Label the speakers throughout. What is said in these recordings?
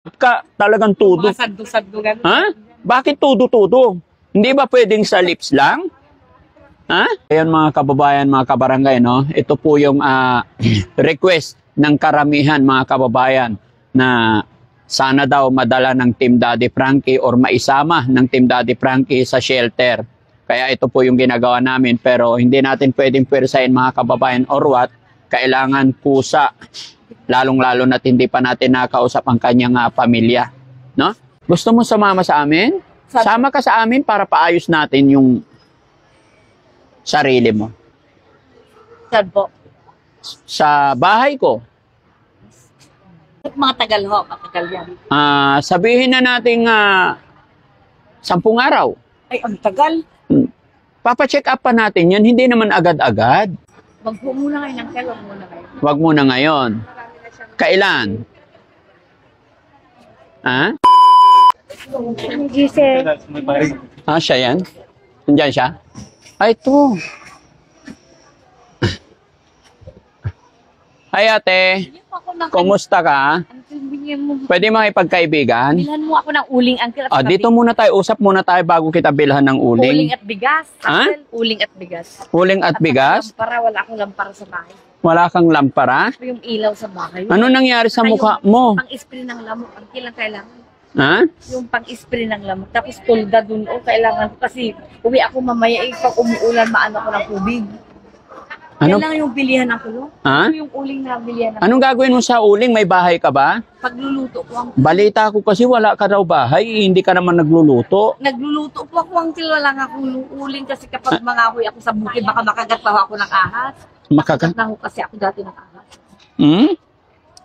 Speaker 1: Ka talagang tudo.
Speaker 2: Mga saddo-saddo.
Speaker 1: Ha? Bakit tudo-tudo? Hindi ba pwedeng sa lips lang? Ha? Ayan mga kababayan, mga kabarangay, no? Ito po yung request ng karamihan mga kababayan na sana daw madala ng Team Daddy Frankie or maisama ng Team Daddy Frankie sa shelter. Kaya ito po yung ginagawa namin, pero hindi natin pwedeng pwersahin mga kababayan or what, kailangan pusa. Lalong-lalo na't hindi pa natin nakausap ang kanyang pamilya. No? Gusto mo sumama sa amin? Sama ka sa amin para paayos natin yung sarili mo.
Speaker 2: Saan po?
Speaker 1: Sa bahay ko.
Speaker 2: Mga tagal ho, matagal yan.
Speaker 1: Sabihin na natin 10 araw.
Speaker 2: Ay, ang tagal.
Speaker 1: Papacheck up pa natin yan, hindi naman agad-agad.
Speaker 2: Wag po muna kayo ng kailan muna kayo.
Speaker 1: Wag muna ngayon. Kailan? Ha?
Speaker 2: Giselle.
Speaker 1: Siya yan? Nandiyan siya? Ay, ito. Ay, ate. Kumusta ka? Pwede makipagkaibigan?
Speaker 2: Bilhan mo ako ng uling, uncle. At
Speaker 1: Dito muna tayo. Usap muna tayo bago kita bilhan ng uling.
Speaker 2: uling at bigas.
Speaker 1: Ha?
Speaker 2: Uncle, uling at bigas.
Speaker 1: Uling at bigas?
Speaker 2: Para wala akong lampara sa bahay.
Speaker 1: Wala kang lampara?
Speaker 2: Ito yung ilaw sa bahay.
Speaker 1: Ano nangyari sa mukha mo?
Speaker 2: Pang-spray ng lamok. Ang kailang kailangan.
Speaker 1: Ha?
Speaker 2: Yung pang-spray ng lamok. Tapos tulda dun. Kailangan kasi uwi ako mamaya. Pag umuulan, maano ko ng tubig.
Speaker 1: Ano?
Speaker 2: Kailangan yung bilihan ng kulo.
Speaker 1: Ha?
Speaker 2: Ano yung uling na bilihan ng
Speaker 1: Anong gagawin mo sa uling? May bahay ka ba?
Speaker 2: pagluluto ko ang
Speaker 1: Balita ko kasi wala ka daw bahay. Hindi ka naman nagluluto.
Speaker 2: nagluluto po ako ang wala nga akong uling kasi kapag mangahoy ako sa bukid baka makagat pa ako ng ahas.
Speaker 1: Makagat?
Speaker 2: Na ho kasi ako dati ng ahas.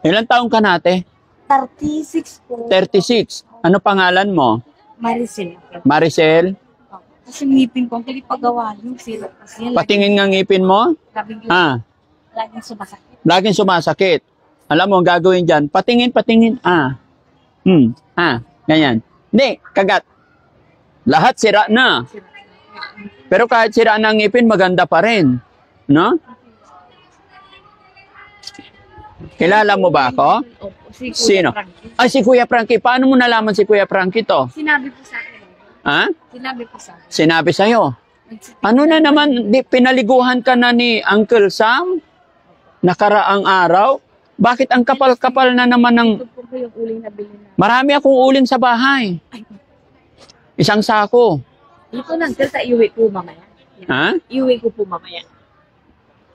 Speaker 1: Ilan taong ka nate?
Speaker 2: 36 po.
Speaker 1: 36. Ano pangalan mo?
Speaker 2: Maricel.
Speaker 1: Maricel?
Speaker 2: Kasi ngipin ko, ang kalipagawa yung sila. Kasi yan,
Speaker 1: Patingin nga ngipin mo?
Speaker 2: laging laging sumasakit.
Speaker 1: Laging sumasakit. Alam mo, ang gagawin dyan, patingin. Ganyan. Hindi, kagat. Lahat sira na. Pero kahit sira na ang ngipin, maganda pa rin. No? Kilala mo ba ako?
Speaker 2: Opo, si Kuya
Speaker 1: Sino?
Speaker 2: Frankie.
Speaker 1: Ay, si Kuya Frankie. Paano mo nalaman si Kuya Frankie to?
Speaker 2: Sinabi po sa akin.
Speaker 1: Ha?
Speaker 2: Sinabi po sa akin.
Speaker 1: Sinabi sa'yo. Ano na naman, pinaliguhan ka na ni Uncle Sam? Nakaraang araw? Bakit ang kapal-kapal na naman ng...
Speaker 2: Ito po yung uling na bilhin na.
Speaker 1: Marami akong uling sa bahay. Isang sako.
Speaker 2: Ito na, sa iuwi ko mamaya.
Speaker 1: Ha?
Speaker 2: Iuwi ko po mamaya.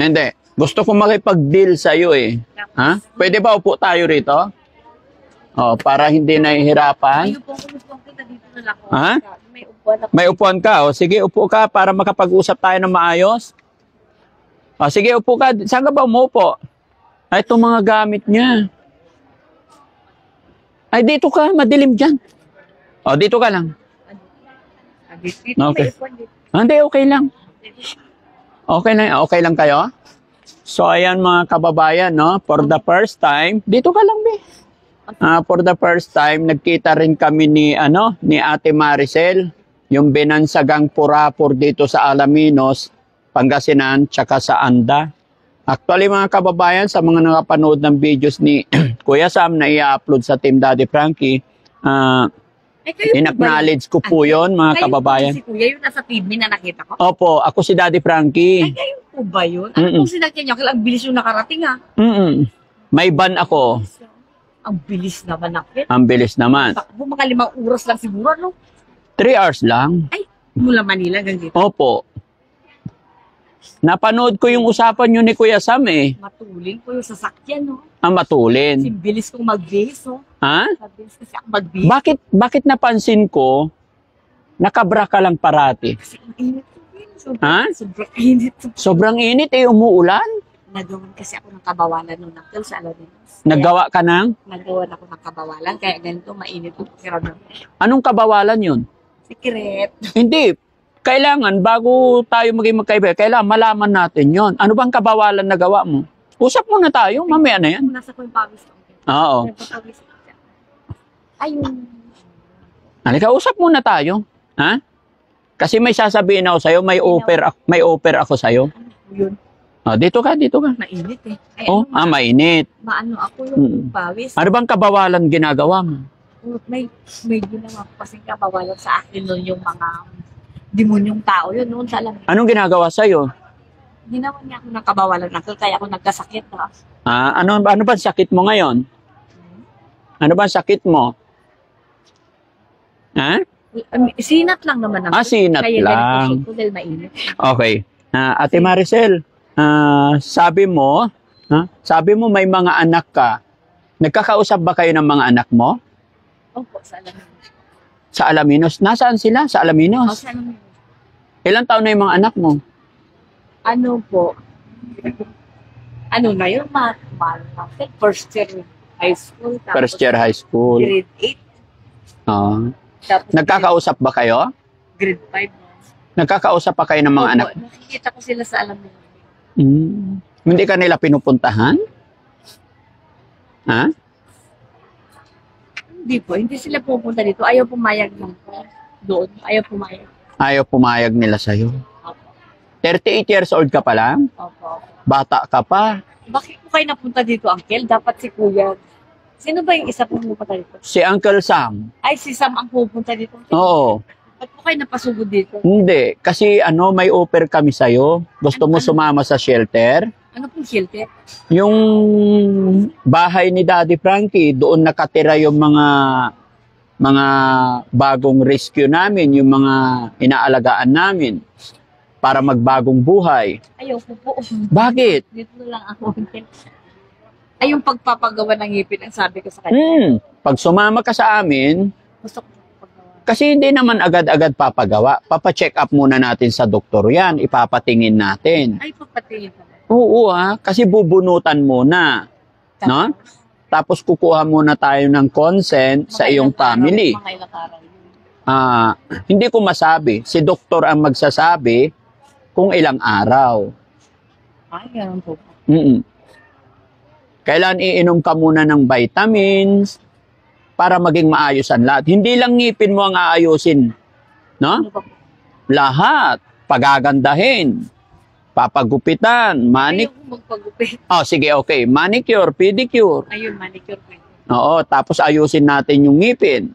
Speaker 1: Hindi. Gusto ko makipag-deal sa'yo eh. Ha? Pwede ba upo tayo rito? Para hindi nahihirapan.
Speaker 2: Ayun po, kita dito na lang ako.
Speaker 1: Ha?
Speaker 2: May upuan ako.
Speaker 1: May upuan ka. Sige, upo ka para makapag-usap tayo ng maayos. Sige, upo ka. Saan ka ba umupo? Ay, itong mga gamit niya. Ay, dito ka. Madilim dyan. Dito ka lang.
Speaker 2: Dito,
Speaker 1: Okay.
Speaker 2: may upuan dito.
Speaker 1: Hindi, okay lang. Okay lang kayo? So, ayan mga kababayan, no? For the first time, dito ka lang, be. For the first time, nagkita rin kami ni Ate Maricel, yung binansagang purapur dito sa Alaminos, Pangasinan, tsaka sa Anda. Actually, mga kababayan, sa mga nakapanood ng videos ni Kuya Sam na i-upload sa Team Daddy Frankie, in-acknowledge ko po yun, mga kababayan.
Speaker 2: Si Kuya, yung nasa TV na nakita ko.
Speaker 1: Opo, ako si Daddy Frankie.
Speaker 2: Ay, kayo po ba yun? Ano kung sinakyan niyo? Kailang bilis yung nakarating
Speaker 1: May ban ako.
Speaker 2: Ang bilis naman nakit.
Speaker 1: Ang bilis naman.
Speaker 2: Takbo, mga 5 oras lang siguro, no?
Speaker 1: 3 hours lang.
Speaker 2: Ay, mula Manila hanggang dito.
Speaker 1: Opo. Napanood ko yung usapan nyo ni Kuya Sam eh.
Speaker 2: Matulin po yung sasakyan, no?
Speaker 1: Ang
Speaker 2: Kasi
Speaker 1: matulin.
Speaker 2: bilis kong magbihis, no?
Speaker 1: Ha?
Speaker 2: Mabilis kasi ako magbihis.
Speaker 1: Bakit napansin ko, nakabra ka lang parati?
Speaker 2: Kasi ang init ko yun.
Speaker 1: Ha?
Speaker 2: Sobrang init.
Speaker 1: Sobrang init eh, umuulan.
Speaker 2: Nagawan kasi ako ng kabawalan nung nakil sa Alaminos.
Speaker 1: Naggawa ka ng?
Speaker 2: Nagawan ako ng kabawalan, kaya ganito mainit ang pakiramdam.
Speaker 1: Anong kabawalan yun?
Speaker 2: Secret.
Speaker 1: Hindi. Kailangan, bago tayo maging magkaibigan, kailangan malaman natin yon. Ano bang kabawalan na gawa mo? Usap muna tayo, mamaya na yan.
Speaker 2: Nasa ko yung pawis ko.
Speaker 1: Oo.
Speaker 2: Nagpapawis ko. Ayun.
Speaker 1: Halika, usap muna tayo. Ha? Kasi may sasabihin ako sa'yo, may offer ako sa'yo.
Speaker 2: Yun.
Speaker 1: Oh, dito ka, dito ka.
Speaker 2: Mainit eh. Ay,
Speaker 1: Oh, mainit.
Speaker 2: maano ako yung pawis.
Speaker 1: Ano bang kabawalan ginagawa mo?
Speaker 2: May ginawa ko kasing kabawalan sa akin noon yung mga demonyong tao yun noon sa alam.
Speaker 1: Anong ginagawa sa'yo?
Speaker 2: Ginawa niya ako ng kabawalan uncle kaya ako nagkasakit ha.
Speaker 1: Ano ba sakit mo ngayon? Ano ba sakit mo? Ha?
Speaker 2: Sinat lang naman ako.
Speaker 1: Sinat
Speaker 2: kaya
Speaker 1: lang.
Speaker 2: Kaya ganito ko dahil mainit.
Speaker 1: Okay. Ate Maricel, sabi mo may mga anak ka. Nagkakausap ba kayo ng mga anak mo?
Speaker 2: Opo, sa alam.
Speaker 1: Sa Alaminos? Nasaan sila? Sa Alaminos?
Speaker 2: Sa alam.
Speaker 1: Ilang taon na yung mga anak mo?
Speaker 2: Ano po? Ano na yun? First year high school. Tapos
Speaker 1: First year high school.
Speaker 2: Grade 8. Tapos
Speaker 1: Nagkakausap ba kayo?
Speaker 2: Grade 5.
Speaker 1: Nagkakausap pa kayo ng mga
Speaker 2: Opo,
Speaker 1: anak?
Speaker 2: nakikita ko sila sa alam.
Speaker 1: Hindi ka nila pinupuntahan? Ha?
Speaker 2: Hindi po, hindi sila pupunta dito. Ayaw pumayag lang po. Doon, ayaw pumayag.
Speaker 1: Ayaw pumayag nila sa'yo.
Speaker 2: Opo.
Speaker 1: 38 years old ka pa lang?
Speaker 2: Opo.
Speaker 1: Bata ka pa.
Speaker 2: Bakit po kayo napunta dito, Uncle? Dapat si Kuya. Sino ba yung isa pong pupunta dito?
Speaker 1: Si Uncle Sam.
Speaker 2: Ay, si Sam ang pupunta dito.
Speaker 1: Oo.
Speaker 2: Ba't po kayo napasugod dito?
Speaker 1: Hindi. Kasi may offer kami sa'yo. Gusto mo sumama sa shelter?
Speaker 2: Ano pong shelter?
Speaker 1: Yung bahay ni Daddy Frankie, doon nakatira yung mga bagong rescue namin, yung mga inaalagaan namin para magbagong buhay.
Speaker 2: Ayaw ko po.
Speaker 1: Bakit?
Speaker 2: Dito na lang ako. Ay, yung pagpapagawa ng ngipin ang sabi ko sa kanya.
Speaker 1: Pag sumama ka sa amin,
Speaker 2: Gusto ko pagpagawa.
Speaker 1: kasi hindi naman agad-agad papagawa. Papacheck up muna natin sa doktor yan. Ipapatingin natin.
Speaker 2: Ay, papatingin pa.
Speaker 1: Oo kasi bubunutan muna. No? Tapos kukuha muna tayo ng consent sa iyong family.
Speaker 2: Mga ilang araw.
Speaker 1: Hindi ko masabi. Si doktor ang magsasabi kung ilang araw.
Speaker 2: Ay, ganun po.
Speaker 1: Kailan iinom ka muna ng vitamins para maging maayos ang lahat. Hindi lang ngipin mo ang aayusin. No?
Speaker 2: Ano ba po?
Speaker 1: Lahat. Pagagandahin. Papagupitan.
Speaker 2: Ayaw ko magpagupit.
Speaker 1: Sige, okay. Manicure, pedicure.
Speaker 2: Ayun, manicure po.
Speaker 1: Oo, tapos ayusin natin yung ngipin.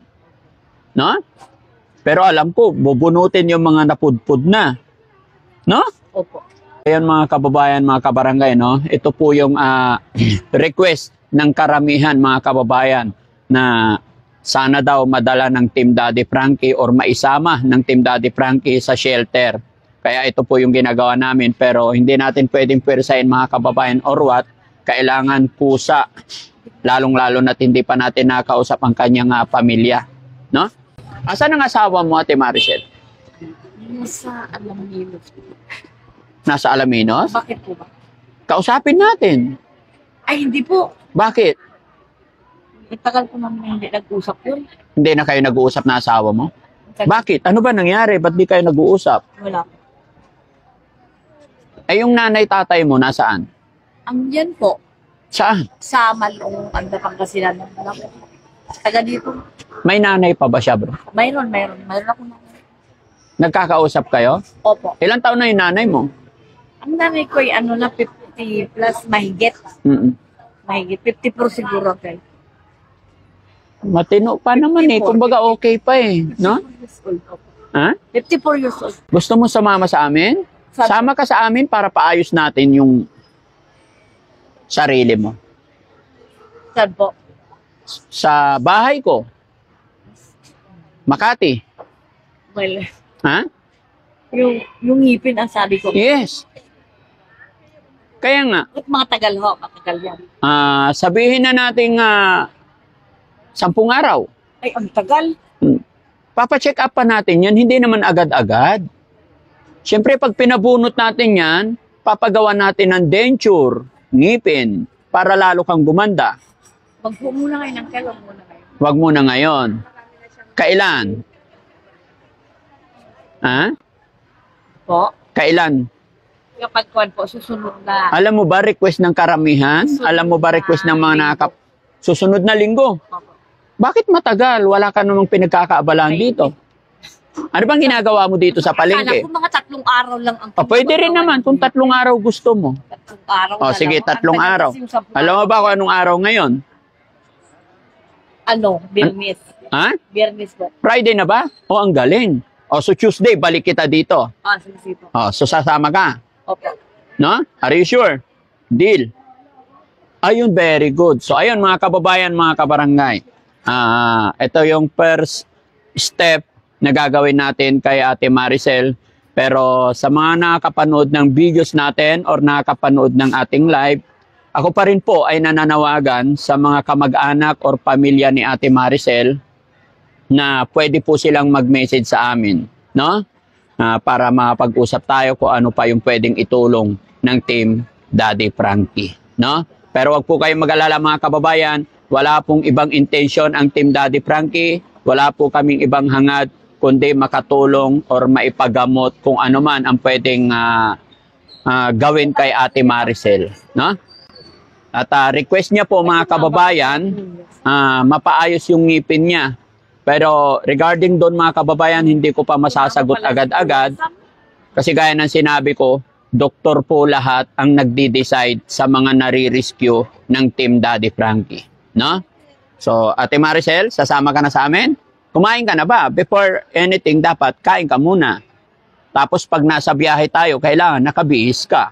Speaker 1: No? Pero alam ko, bubunutin yung mga napudpud na. No?
Speaker 2: Opo.
Speaker 1: Ayan mga kababayan, mga kabarangay, no? Ito po yung request ng karamihan mga kababayan na sana daw madala ng Team Daddy Frankie or maisama ng Team Daddy Frankie sa shelter. Kaya ito po yung ginagawa namin pero hindi natin pwedeng pwersahin mga kababayan or what. Kailangan pusa. Lalong-lalo na hindi pa natin nakausap ang kanyang pamilya. No? Asan ang asawa mo, Ate Maricel?
Speaker 2: Nasa Alaminos.
Speaker 1: Nasa Alaminos?
Speaker 2: Bakit po ba?
Speaker 1: Kausapin natin.
Speaker 2: Ay, hindi po.
Speaker 1: Bakit?
Speaker 2: Itagal ko naman hindi nag-usap yun.
Speaker 1: Hindi na kayo nag-uusap na asawa mo? Bakit? Ano ba nangyari? Ba't di kayo nag-uusap?
Speaker 2: Wala po.
Speaker 1: Ay, yung nanay tatay mo, nasaan?
Speaker 2: Ang yan po,
Speaker 1: Saan?
Speaker 2: sa Malong, Pangasinan. Taga dito.
Speaker 1: May nanay pa ba siya, bro?
Speaker 2: Mayroon ako na.
Speaker 1: Nagkakausap kayo?
Speaker 2: Opo.
Speaker 1: Ilang taon na yung nanay mo?
Speaker 2: Ang nanay ko ay na 50 plus mahigit. Mahigit. 54 siguro kayo.
Speaker 1: Matino pa naman
Speaker 2: 54.
Speaker 1: Kumbaga okay pa no?
Speaker 2: 54 years old. Opo.
Speaker 1: Ha?
Speaker 2: 54 years old.
Speaker 1: Gusto mo sumama sa amin?
Speaker 2: Sabi-
Speaker 1: Sama ka sa amin para paayos natin yung sarili mo.
Speaker 2: Saan po?
Speaker 1: Sa bahay ko. Makati.
Speaker 2: Well,
Speaker 1: Ha?
Speaker 2: yung ngipin ang sabi ko.
Speaker 1: Yes. Kaya nga,
Speaker 2: At mga tagal ho, matagal yan.
Speaker 1: sabihin na natin 10 araw.
Speaker 2: Ay, ang tagal.
Speaker 1: Papacheck up pa natin yan, hindi naman agad-agad. Siyempre, pag pinabunot natin yan, papagawa natin ng denture, ngipin, para lalo kang gumanda.
Speaker 2: Wag po muna kayo ng kailan muna kayo.
Speaker 1: Huwag muna ngayon. Kailan? Ha?
Speaker 2: Po,
Speaker 1: Kailan?
Speaker 2: kapag kuwan po, susunod na.
Speaker 1: Alam mo ba request ng karamihan? Alam mo ba request ng mga susunod na linggo?
Speaker 2: Opo.
Speaker 1: Bakit matagal? Wala ka namang pinagkakaabalahan dito. Ano bang ginagawa mo dito sa
Speaker 2: Akala
Speaker 1: palengke?
Speaker 2: ko mga 3 araw lang ang
Speaker 1: Pwede rin naman kung 3 araw gusto mo.
Speaker 2: 3 araw na
Speaker 1: Sige,
Speaker 2: lang.
Speaker 1: 3 araw. Alam mo ba kung anong araw ngayon?
Speaker 2: Biyernes.
Speaker 1: Ha?
Speaker 2: Biyernes po.
Speaker 1: Friday na ba? Ang galing. So Tuesday, balik kita dito.
Speaker 2: Sige po.
Speaker 1: So sasama ka.
Speaker 2: Opo.
Speaker 1: No? Are you sure? Deal. Ayun, very good. So ayun mga kababayan, mga kabarangay. Ito yung first step na gagawin natin kay Ate Maricel. Pero sa mga nakakapanood ng videos natin or nakakapanood ng ating live, ako pa rin po ay nananawagan sa mga kamag-anak or pamilya ni Ate Maricel na pwede po silang mag-message sa amin, no? Para mapag-usap tayo kung ano pa yung pwedeng itulong ng Team Daddy Frankie, no? Pero wag po kayong mag-alala mga kababayan, wala pong ibang intention ang Team Daddy Frankie, wala po kaming ibang hangad kundi makatulong or maipagamot kung ano man ang pwedeng gawin kay Ate Maricel, no? At request niya po mga kababayan, mapaayos yung ngipin niya. Pero regarding doon mga kababayan, hindi ko pa masasagot agad-agad kasi gaya ng sinabi ko, doktor po lahat ang nagdi-decide sa mga nare-rescue ng Team Daddy Frankie, no? So, Ate Maricel, sasama ka na sa amin? Kumain ka na ba? Before anything, dapat kain ka muna. Tapos pag nasa biyahe tayo, kailangan nakabihis ka.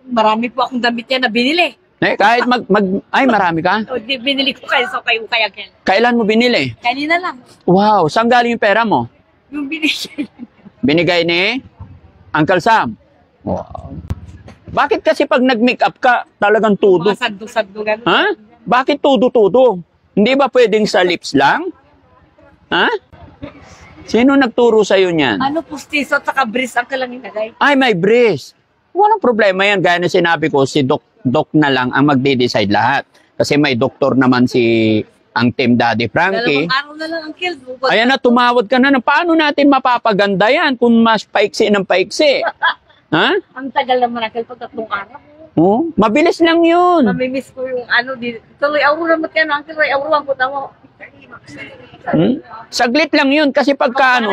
Speaker 2: Marami po akong damit yan na binili.
Speaker 1: Kahit ay marami ka?
Speaker 2: Binili ko kayo sa kayo kaya.
Speaker 1: Kailan mo binili?
Speaker 2: Kanina lang.
Speaker 1: Wow, saan galing yung pera mo?
Speaker 2: Yung binili.
Speaker 1: Binigay ni Uncle Sam. Wow. Bakit kasi pag nag-makeup ka, talagang tudo?
Speaker 2: Mga saddo-saddo gano'n.
Speaker 1: Ha? Bakit tudo-tudo? Hindi ba pwedeng sa lips lang? Ha? Sino nagturo sa'yo niyan?
Speaker 2: Pustiso at saka bris ang kalang inagay.
Speaker 1: Ay, may breast. Walang problema yan. Gaya na sinabi ko, si Doc na lang ang magde-decide lahat. Kasi may doktor naman si ang Team Daddy Frankie.
Speaker 2: 2 araw na lang ang kill.
Speaker 1: Ayan na, tumawad ka na. Paano natin mapapaganda yan kung mas paiksi ng paiksi? Ha?
Speaker 2: Ang tagal naman ang kill pag 3 araw.
Speaker 1: Mabilis lang yun.
Speaker 2: Mamimiss ko yung tuloy auro naman kaya ang tuloy auro ang puta mo.
Speaker 1: Saglit lang yun kasi pagka ano.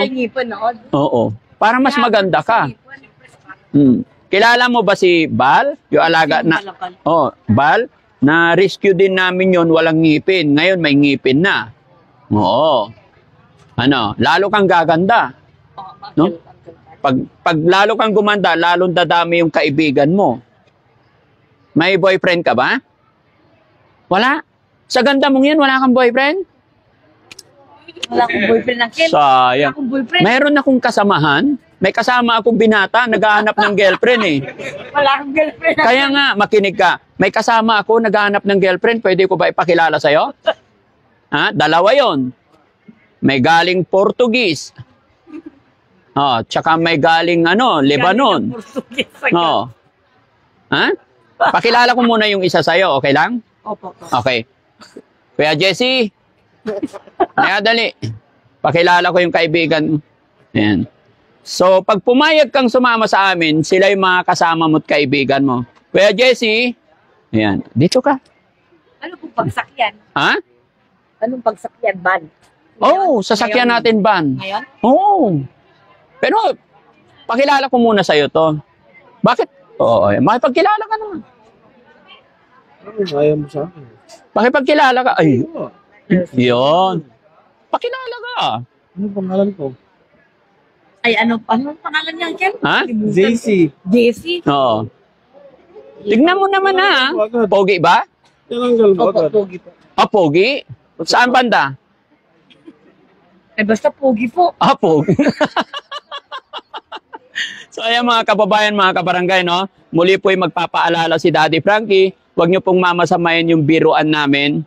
Speaker 1: Oo. Para mas maganda ka. Kilala mo ba si Bal? Yung alaga na. Bal. Na-rescue din namin yon, walang ngipin. Ngayon may ngipin na. Oo. Lalo kang gaganda. No? Pag lalo kang gumanda, lalong dadami yung kaibigan mo. May boyfriend ka ba? Wala? Sa ganda mong yan, wala kang boyfriend?
Speaker 2: Wala akong boyfriend ng Kel.
Speaker 1: Sayang.
Speaker 2: Wala akong boyfriend.
Speaker 1: Mayroon akong kasamahan. May kasama akong binata, naghahanap ng girlfriend eh.
Speaker 2: Wala akong girlfriend.
Speaker 1: Kaya nga, makinig ka. May kasama ako, naghahanap ng girlfriend. Pwede ko ba ipakilala sa'yo? Dalawa yon. May galing Portuguese. Tsaka may galing Lebanon. Pakilala ko muna yung isa sa'yo, okay lang?
Speaker 2: Opo.
Speaker 1: Okay. Kuya Jesse, dali. Pakilala ko yung kaibigan. Ayan. So, pag pumayag kang sumama sa amin, sila yung mga kasama mo't kaibigan mo. Kuya Jesse, ayan, dito ka.
Speaker 2: Ano pong pagsakyan? Anong pagsakyan? Van?
Speaker 1: Sasakyan natin van.
Speaker 2: Ngayon?
Speaker 1: Pero, pakilala ko muna sa'yo to. Bakit? Makipagkilala ka naman.
Speaker 3: Ayaw mo sa akin.
Speaker 1: Makipagkilala ka. Ay, yun. Pakilala ka.
Speaker 3: Ano pangalan ko?
Speaker 2: Ay, anong pangalan niya, Kel?
Speaker 3: JC.
Speaker 2: JC?
Speaker 1: Oo. Tignan mo naman Pogi ba?
Speaker 3: Tinanggal mo agad.
Speaker 2: Pogi po.
Speaker 1: Pogi? Saan banda?
Speaker 2: Basta pogi po.
Speaker 1: Pogi. So, ayan mga kababayan, mga kabarangay, no? Muli po yung magpapaalala si Daddy Frankie. Huwag niyo pong mamasamayan yung biruan namin.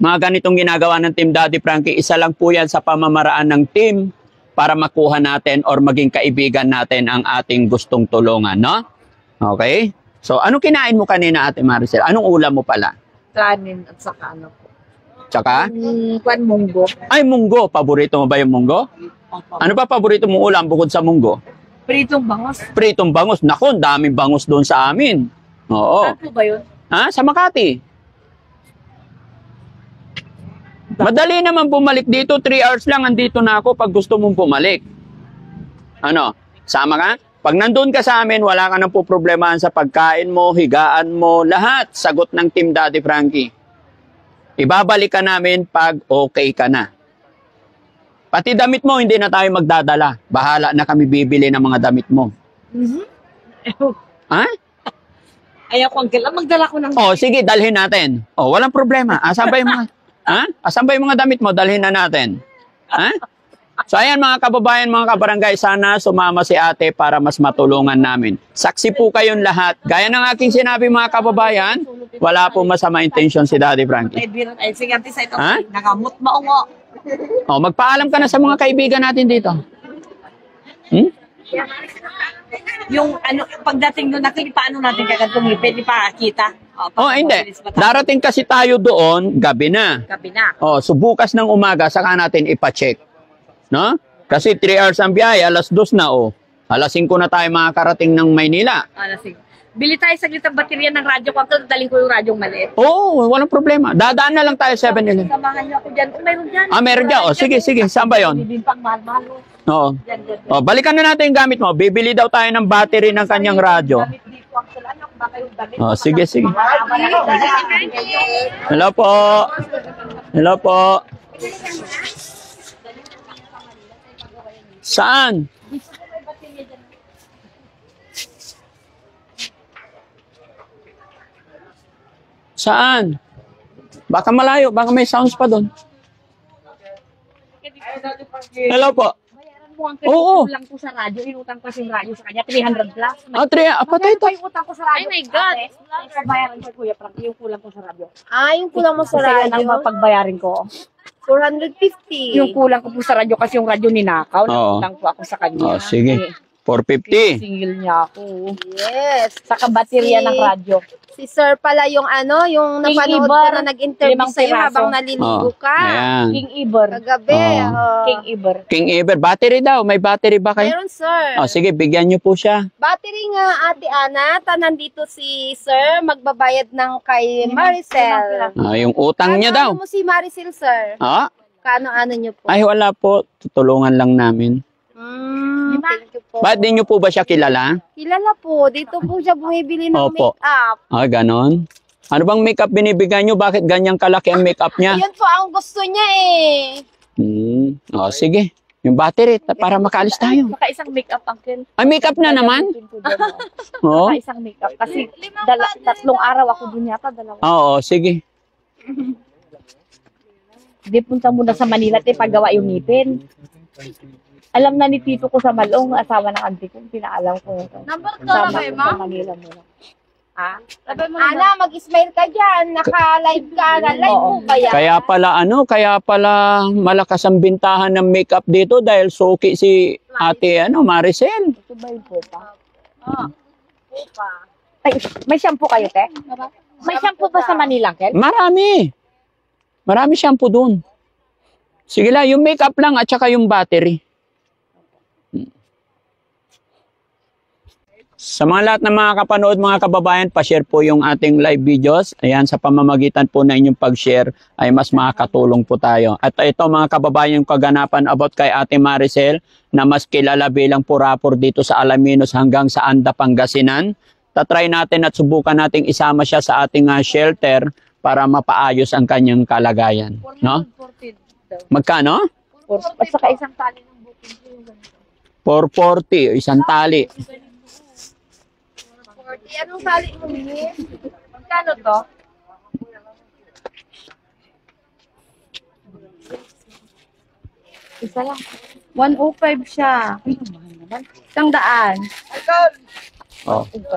Speaker 1: Mga ganitong ginagawa ng Team Daddy Frankie, isa lang po yan sa pamamaraan ng team para makuha natin or maging kaibigan natin ang ating gustong tulungan, no? Okay? So, anong kinain mo kanina, Ate Maricel? Anong ulam mo pala?
Speaker 2: Kanin at saka
Speaker 1: Tsaka?
Speaker 2: Munggo.
Speaker 1: Ay, munggo. Paborito mo ba yung munggo? Ano pa paborito mong ulam bukod sa munggo?
Speaker 2: Pritong bangos.
Speaker 1: Pritong bangus. Naku, daming bangus doon sa amin. Oo.
Speaker 2: Saan po ba yun?
Speaker 1: Sa Makati. Madali naman bumalik dito. 3 hours lang andito na ako pag gusto mong bumalik. Sama ka? Pag nandun ka sa amin, wala ka nang poproblemahan sa pagkain mo, higaan mo, lahat. Sagot ng Team Daddy Frankie. Ibabalik ka namin pag okay ka na. Pati damit mo, hindi na tayo magdadala. Bahala na kami bibili ng mga damit mo. Ha?
Speaker 2: Ayaw ko, Uncle. Magdala ko ng...
Speaker 1: Oh, sige, dalhin natin. Oh, walang problema. Asan ba yung mga... ha? Asan ba yung mga damit mo? Dalhin na natin. Ha? So ayan mga kababayan, mga kabarangay, sana sumama si ate para mas matulungan namin. Saksi po kayong lahat. Gaya ng aking sinabi mga kababayan, wala po masama intention si Daddy Frankie.
Speaker 2: Ay, sige, ate, sa ito.
Speaker 1: Ha?
Speaker 2: Nakamot maungo.
Speaker 1: Oh, magpaalam ka na sa mga kaibigan natin dito. Hmm?
Speaker 2: Yung ano, pagdating doon, paano natin kagad pwede pa kita?
Speaker 1: Oh, hindi. Darating kasi tayo doon, gabi na.
Speaker 2: Gabi na.
Speaker 1: Oh, so bukas ng umaga, saka natin ipacheck. No? Kasi 3 hours ang biyahe, alas 2 na, oh. Alas 5 na tayo makakarating ng Maynila.
Speaker 2: Sige. Bili tayo saglit ang baterya ng radyo ko. Uncle, daling ko yung radyong maliit.
Speaker 1: Oo, walang problema. Dadaan na lang tayo 7-Eleven.
Speaker 2: Samahan niyo ako dyan. Mayroon dyan.
Speaker 1: Meron dyan. O, sige. Saan ba yun?
Speaker 2: Bibin pang mahal-mahal.
Speaker 1: Oo.
Speaker 2: Dyan.
Speaker 1: O, balikan na natin yung gamit mo. Bibili daw tayo ng battery ng kanyang radyo.
Speaker 2: Gamit dito, Uncle. Ano, baka yung gamit.
Speaker 1: O, sige.
Speaker 2: Thank you.
Speaker 1: Hello po. Hello po. Saan? Saan? Baka malayo, baka may sounds pa doon. Hello po.
Speaker 2: Bayaran mo, Uncle.
Speaker 1: Oo.
Speaker 2: Kulang ko sa radyo. Inutang ko yung radyo sa kanya. 300 plus.
Speaker 1: Patay to.
Speaker 2: Yung utang ko sa radyo.
Speaker 4: Ay, my God.
Speaker 2: Sa bayaran ko, Kuya Frank, yung kulang ko sa radyo.
Speaker 4: Yung kulang mo sa
Speaker 2: Kasi yan ang
Speaker 4: radyo,
Speaker 2: mapagbayarin ko.
Speaker 4: 450.
Speaker 2: Yung kulang ko po sa radyo kasi yung radyo ninakaw.
Speaker 1: Oo.
Speaker 2: Nakutang po ako sa kanya.
Speaker 1: Sige. 450.
Speaker 2: Singil niya ako.
Speaker 4: Yes.
Speaker 2: Saka baterya ng radyo.
Speaker 4: Si Sir pala yung yung
Speaker 2: King
Speaker 4: napanood
Speaker 2: Ibar,
Speaker 4: ko na nag-interview
Speaker 2: 5
Speaker 4: sa'yo
Speaker 2: piraso.
Speaker 4: habang naliligo ka.
Speaker 1: Ayan.
Speaker 2: King Iber.
Speaker 4: Kagabi.
Speaker 1: Oo.
Speaker 2: King Iber.
Speaker 1: King Ever, battery daw. May battery ba kayo?
Speaker 4: Mayroon, Sir.
Speaker 1: Sige, bigyan niyo po siya.
Speaker 4: Battery nga, Ate Ana. Nandito si Sir. Magbabayad ng kay Maricel.
Speaker 1: Yung utang niya daw.
Speaker 4: Ano mo si Maricel, Sir? Kaano-ano niyo po?
Speaker 1: Ay, wala po. Tutulungan lang namin.
Speaker 4: Thank you po.
Speaker 1: Ba't di niyo po ba siya kilala?
Speaker 4: Kilala po. Dito po siya bumibili ng
Speaker 1: Opo.
Speaker 4: make-up.
Speaker 1: Ganon. Ano bang makeup binibigyan niyo? Bakit ganyang kalaki ang makeup niya?
Speaker 4: Yan po ang gusto niya
Speaker 1: Sige. Yung battery, para makaalis tayo.
Speaker 2: Saka isang makeup, Uncle.
Speaker 1: Ay, makeup na naman? Oo.
Speaker 2: Saka isang makeup. Kasi 3 araw ako dun yata. 2.
Speaker 1: Oo, sige.
Speaker 2: Hindi, punta muna sa Manila at paggawa yung ngipin. Alam na ni Tito ko sa Malong, asawa ng auntie ko, pinaalam ko.
Speaker 4: Number ko
Speaker 2: Sama
Speaker 4: na kayo,
Speaker 2: ko
Speaker 4: ma?
Speaker 2: sa Manila muna.
Speaker 4: Ana, mag-smile ka dyan. Naka-live ka na. Live mo ba yan?
Speaker 1: Kaya pala malakas ang bintahan ng makeup dito dahil suki si ate Maricel.
Speaker 2: Ito ba yung popa? Ay, may shampoo kayo, te? May shampoo ba sa Manila, Kel?
Speaker 1: Marami shampoo dun. Sige lang, yung makeup lang at saka yung battery. Sa mga lahat ng mga kapanood, mga kababayan, pa-share po yung ating live videos. Ayan, sa pamamagitan po na inyong pag-share ay mas makakatulong po tayo. At ito mga kababayan, yung kaganapan about kay Ate Maricel na mas kilala bilang purapor dito sa Alaminos hanggang sa Anda, Pangasinan. Tatry natin at subukan nating isama siya sa ating shelter para mapaayos ang kanyang kalagayan. No?
Speaker 2: 440
Speaker 1: Magkano?
Speaker 2: At saka isang tali ng booking.
Speaker 1: 440, isang tali.
Speaker 4: 40. Anong sali mo, Miss?
Speaker 2: Magkano to? Isa lang. 105 siya. Isang daan.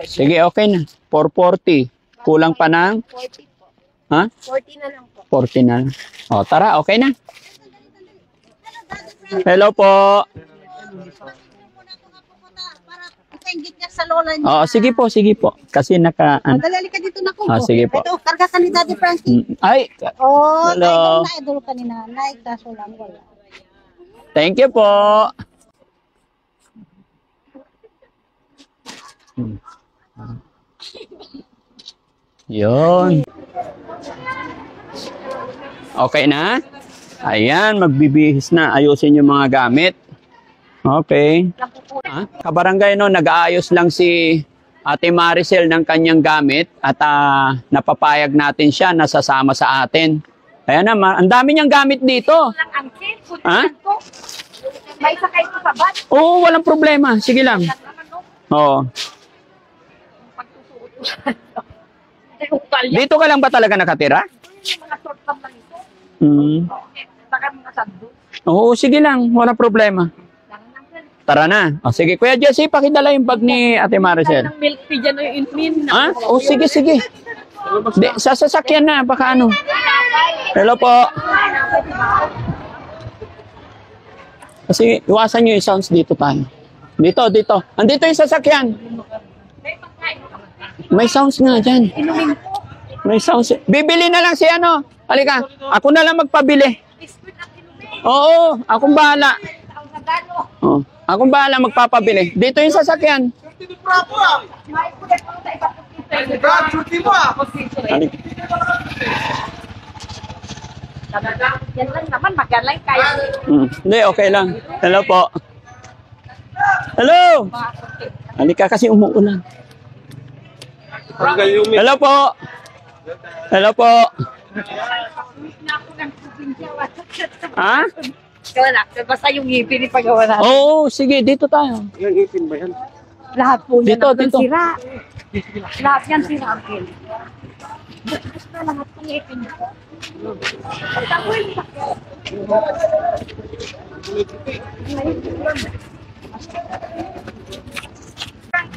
Speaker 1: Sige, okay na. 440. Kulang pa ng
Speaker 4: 40 po. 40 na lang po.
Speaker 1: 40 na. Tara, okay na. Hello po.
Speaker 5: Ingit niya sa lola niya.
Speaker 1: Sige po. Kasi
Speaker 5: Madalali ka dito na ko.
Speaker 1: sige po.
Speaker 5: Ito, karga ka ni Daddy Frankie.
Speaker 1: Ay, hello.
Speaker 5: Idol ka ni nanay. Kaso lang wala.
Speaker 1: Thank you po. Yun. Okay na? Ayan, magbibihis na. Ayusin yung mga gamit. Okay. Kabarangay, no, nag-aayos lang si Ate Maricel ng kanyang gamit at napapayag natin siya na sasama sa atin. Ayan na, ang dami niyang gamit dito. Ha?
Speaker 4: May sakay ko sa bus.
Speaker 1: Oo, walang problema. Sige lang. Oo. Dito ka lang ba talaga nakatira?
Speaker 4: Mga short lang lang ito. Saka mga sando.
Speaker 1: Oo, sige lang. Walang problema. Tara na. O, sige, Kuya Jesse, pakidala yung bag ni Ate Maricel.
Speaker 2: Ng milk tea dyan yung inmin.
Speaker 1: Ha? O, sige, sige. Di, sa sasakyan na, baka ano. Hello po. Kasi iwasan nyo yung sounds dito tayo. Dito, dito. Andito yung sasakyan. May sounds nga dyan. May sounds. Bibili na lang si ano. Halika, ako na lang magpabili. Oo, akong bahala. Oo, akong bahala magpapabili. Dito yung sasakyan. Halika.
Speaker 2: Yan lang naman, magalay kayo.
Speaker 1: Hindi, okay lang. Hello po. Hello! Halika kasi umuulan. Hello po! Hello po! Ha?
Speaker 2: Wala, basta yung ngipin ni pagawa natin.
Speaker 1: Oo, sige, dito tayo.
Speaker 3: Yan, ipin ba yan?
Speaker 2: Lahat po yan
Speaker 1: Dito,
Speaker 2: ang
Speaker 1: dito.
Speaker 2: sira. Lahat yan sira ang pin. Basta lahat ng ngipin ko.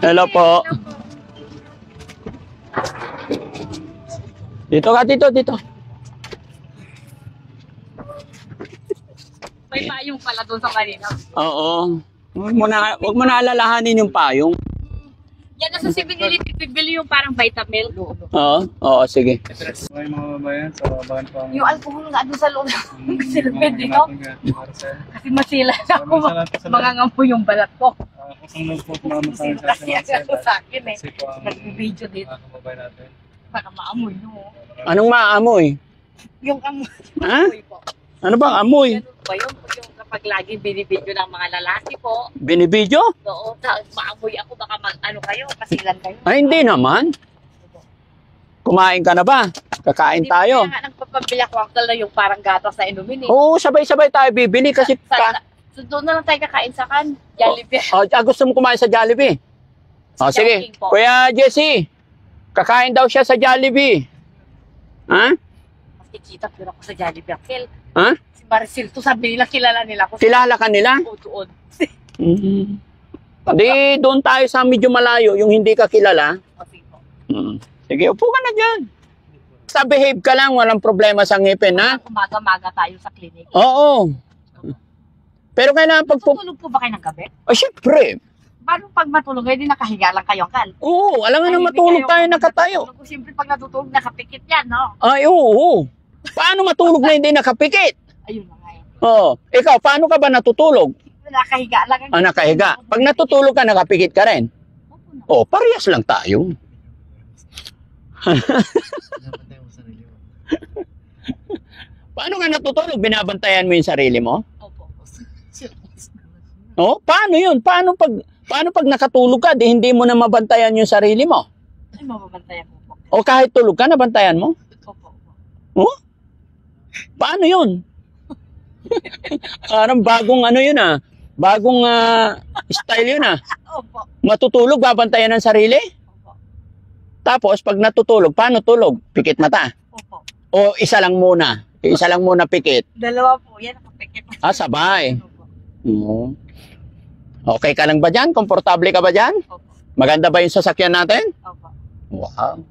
Speaker 1: Hello po. Dito ka, dito.
Speaker 2: May payong pala doon sa kanina.
Speaker 1: Oo. Huwag mo na alalahanin yung payong.
Speaker 2: Yan nasa si bibili yung parang vitamil.
Speaker 1: Oo, sige.
Speaker 3: May mga babayan sa bahan pang...
Speaker 2: Yung alcohol nga doon sa loob ng silpid dito. Kasi masila na ako. Mga ngampo yung balat ko.
Speaker 3: Kusang nagpot naman sa akin
Speaker 2: Kasi ako sa akin eh.
Speaker 3: Kasi po ang
Speaker 2: Nag-video dito.
Speaker 3: mga kababayan natin.
Speaker 2: Baka maamoy no.
Speaker 1: Anong maamoy?
Speaker 2: Yung amoy.
Speaker 1: Ha?
Speaker 2: Amoy po.
Speaker 1: Ano bang amoy?
Speaker 2: Ganun po yung kapag lagi binibidyo ng mga lalaki po.
Speaker 1: Binibidyo?
Speaker 2: Oo, maamoy ako baka ano kayo, kasilan kayo.
Speaker 1: Ay, hindi naman. Kumain ka na ba? Kakain tayo.
Speaker 2: Hindi nga nagpapabili ako uncle na yung parang gatas na inumin eh.
Speaker 1: Oo, sabay-sabay tayo bibili kasi...
Speaker 2: So doon na lang tayo kakain sa kan. Jollibee.
Speaker 1: Gusto mo kumain sa Jollibee? Sige.
Speaker 2: Joking po.
Speaker 1: Kuya Jesse, kakain daw siya sa Jollibee. Ha?
Speaker 2: Mas kikita pero ako sa Jollibee uncle.
Speaker 1: Ha?
Speaker 2: Si Maricel to sabi nila kilala nila ako.
Speaker 1: Kilala ka nila?
Speaker 2: Oo, doon.
Speaker 1: Di, doon tayo sa medyo malayo, yung hindi ka kilala.
Speaker 2: Kasi po.
Speaker 1: Sige, upo ka na dyan. Basta behave ka lang, walang problema sa ngipin, ha?
Speaker 2: Umaga-maga tayo sa clinic.
Speaker 1: Oo. Pero kailangan
Speaker 2: Tutulog po ba kayo ng gabi?
Speaker 1: Siyempre.
Speaker 2: Paano pag matulog kayo, di nakahiga lang kayo, Kal?
Speaker 1: Oo, alam nga na matulog tayo nakatayo.
Speaker 2: Siyempre pag natutulog, nakapikit yan, no?
Speaker 1: Ay, oo. Paano matulog na hindi nakapikit?
Speaker 2: Ayun na nga yan.
Speaker 1: Oo. Ikaw, paano ka ba natutulog?
Speaker 2: Nakahiga lang.
Speaker 1: Nakahiga. Pag natutulog ka, nakapikit ka rin. Parehas lang tayo. Paano ka natutulog? Binabantayan mo yung sarili mo? Paano yun? Paano pag nakatulog ka, di hindi mo na mabantayan yung sarili mo?
Speaker 2: Ay, mababantayan mo po.
Speaker 1: O kahit tulog ka, nabantayan mo?
Speaker 2: Opo.
Speaker 1: Paano yun? Parang bagong ano yun Bagong style yun
Speaker 2: Opo.
Speaker 1: Matutulog, babantayan ng sarili?
Speaker 2: Opo.
Speaker 1: Tapos pag natutulog, paano tulog? Pikit mata?
Speaker 2: Opo.
Speaker 1: O isa lang muna? Isa lang muna pikit?
Speaker 2: Dalawa po yan, nakapikit.
Speaker 1: Sabay.
Speaker 2: Opo.
Speaker 1: Okay ka lang ba dyan? Komportable ka ba dyan?
Speaker 2: Opo.
Speaker 1: Maganda ba yung sasakyan natin?
Speaker 2: Opo.
Speaker 1: Wow.